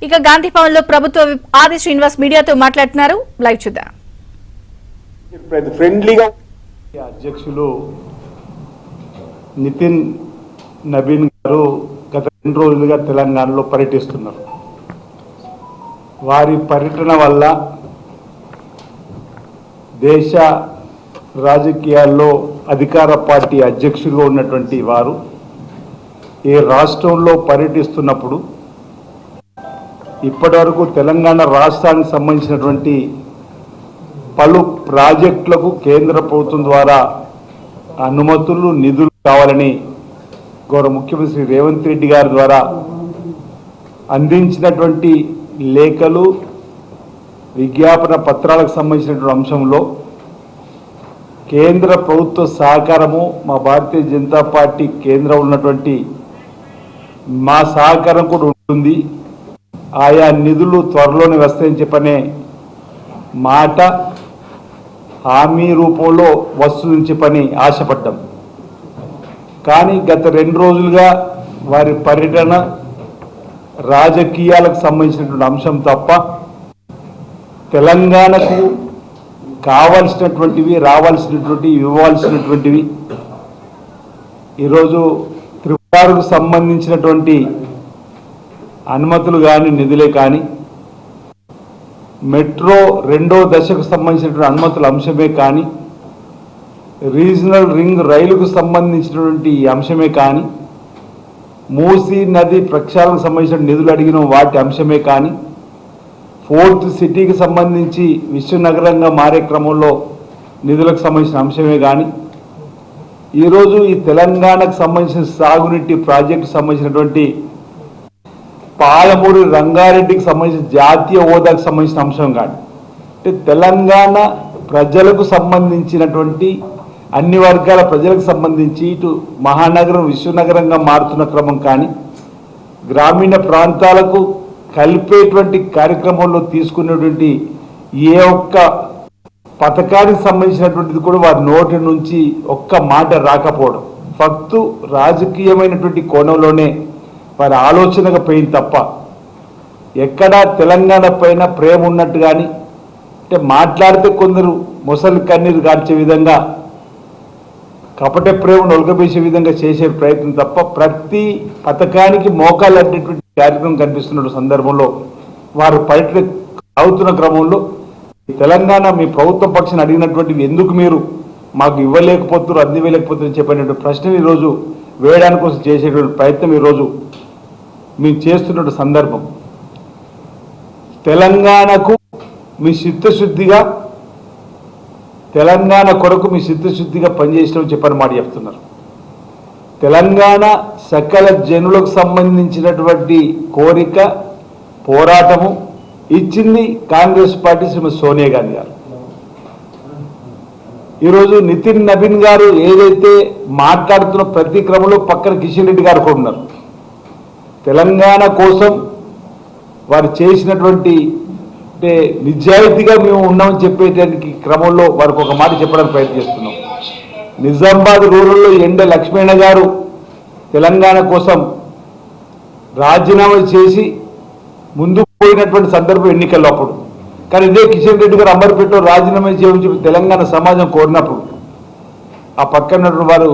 ఇక గాంధీ భవన్ లో ప్రభుత్వ ఆది శ్రీనివాస్ మీడియాతో మాట్లాడుతున్నారు. లైవ్ చూద్దాం. ఫ్రెండ్లీగా అధ్యక్షులు నితిన్ నబీన్ గారు గత 2 రోజులుగా తెలంగాణలో పర్యటిస్తున్నారు. వారి పర్యటన వల్ల దేశ రాజకీయాల్లో అధికార పార్టీ అధ్యక్షులుగా ఉన్నటువంటి వారు ఈ రాష్ట్రంలో పర్యటిస్తున్నప్పుడు ఇప్పటివరకు తెలంగాణ రాష్ట్రానికి సంబంధించినటువంటి పలు ప్రాజెక్టులకు కేంద్ర ప్రభుత్వం ద్వారా అనుమతులు నిధులు కావాలని గౌరవ ముఖ్యమంత్రి రేవంత్ రెడ్డి గారి ద్వారా అందించినటువంటి లేఖలు విజ్ఞాపన పత్రాలకు సంబంధించినటువంటి అంశంలో కేంద్ర ప్రభుత్వ సహకారము మా భారతీయ జనతా పార్టీ కేంద్రం ఉన్నటువంటి మా సహకారం కూడా ఉంటుంది. ఆయా నిధులు త్వరలోనే వస్తాయని చెప్పనే మాట హామీ రూపంలో వస్తుందని చెప్పని ఆశపడ్డాం. కానీ గత 2 రోజులుగా వారి పర్యటన రాజకీయాలకు సంబంధించినటువంటి అంశం తప్ప తెలంగాణకు కావాల్సినటువంటివి రావాల్సినటువంటివి ఇవ్వాల్సినటువంటివి ఈరోజు త్రిపురకు సంబంధించినటువంటి అనుమతులు కానీ నిధులే కానీ మెట్రో 2వ దశకు సంబంధించినటువంటి అనుమతుల అంశమే కానీ రీజనల్ రింగ్ రైలుకు సంబంధించినటువంటి అంశమే కానీ మూసీ నది ప్రక్షాళనకు సంబంధించిన నిధులు అడిగిన వాటి అంశమే కానీ 4th సిటీకి సంబంధించి విశ్వనగరంగా మారే క్రమంలో నిధులకు సంబంధించిన అంశమే కానీ ఈరోజు ఈ తెలంగాణకు సంబంధించిన సాగునీటి ప్రాజెక్టుకు సంబంధించినటువంటి పాలమూరు రంగారెడ్డికి సంబంధించిన జాతీయ హోదాకు సంబంధించిన అంశం కానీ అంటే తెలంగాణ ప్రజలకు సంబంధించినటువంటి అన్ని వర్గాల ప్రజలకు సంబంధించి ఇటు మహానగరం విశ్వనగరంగా మారుతున్న క్రమం కానీ గ్రామీణ ప్రాంతాలకు కలిపేటువంటి కార్యక్రమంలో తీసుకునేటువంటి ఏ ఒక్క పథకానికి సంబంధించినటువంటిది కూడా వారి నోటి నుంచి ఒక్క మాట రాకపోవడం ఫక్తు రాజకీయమైనటువంటి కోణంలోనే వారి ఆలోచనగా పోయింది తప్ప ఎక్కడా తెలంగాణ పైన ప్రేమ ఉన్నట్టు కానీ అంటే మాట్లాడితే కొందరు మొసలి కన్నీరు గార్చే విధంగా కపట ప్రేమను ఒలకబేసే విధంగా చేసే ప్రయత్నం తప్ప ప్రతి పథకానికి మోకాలు అడ్డేటువంటి కార్యక్రమం కనిపిస్తున్న సందర్భంలో వారు పర్యటన అవుతున్న క్రమంలో తెలంగాణ మీ ప్రభుత్వ పక్షాన్ని అడిగినటువంటివి ఎందుకు మీరు మాకు ఇవ్వలేకపోతున్నారు అందివ్వలేకపోతున్నారు చెప్పినటువంటి ప్రశ్నలు ఈరోజు వేయడానికి కోసం చేసేటువంటి ప్రయత్నం ఈరోజు మేము చేస్తున్న సందర్భం. తెలంగాణకు మీ చిత్తశుద్ధిగా తెలంగాణ కొరకు మీ చిత్తశుద్ధిగా పనిచేసినామని చెప్పని మాట చెప్తున్నారు. తెలంగాణ సకల జనులకు సంబంధించినటువంటి కోరిక పోరాటము ఇచ్చింది కాంగ్రెస్ పార్టీ శ్రీమతి సోనియా గాంధీ గారు. ఈరోజు నితిన్ నబీన్ గారు ఏదైతే మాట్లాడుతున్న ప్రతి క్రమంలో పక్కన కిషన్ రెడ్డి గారు కూడా ఉన్నారు. తెలంగాణ కోసం వారు చేసినటువంటి అంటే నిజాయితీగా మేము ఉన్నామని చెప్పేటానికి క్రమంలో వారికి ఒక మాట చెప్పడానికి ప్రయత్నిస్తున్నాం. నిజామాబాద్ రూరల్లో ఎండ లక్ష్మణ గారు తెలంగాణ కోసం రాజీనామా చేసి ముందుకు పోయినటువంటి సందర్భం ఎన్నికల్లో అప్పుడు. కానీ ఇదే కిషన్ రెడ్డి గారు అంబర్పేటలో రాజీనామా చేయమని చెప్పి తెలంగాణ సమాజం కోరినప్పుడు ఆ పక్కన వారు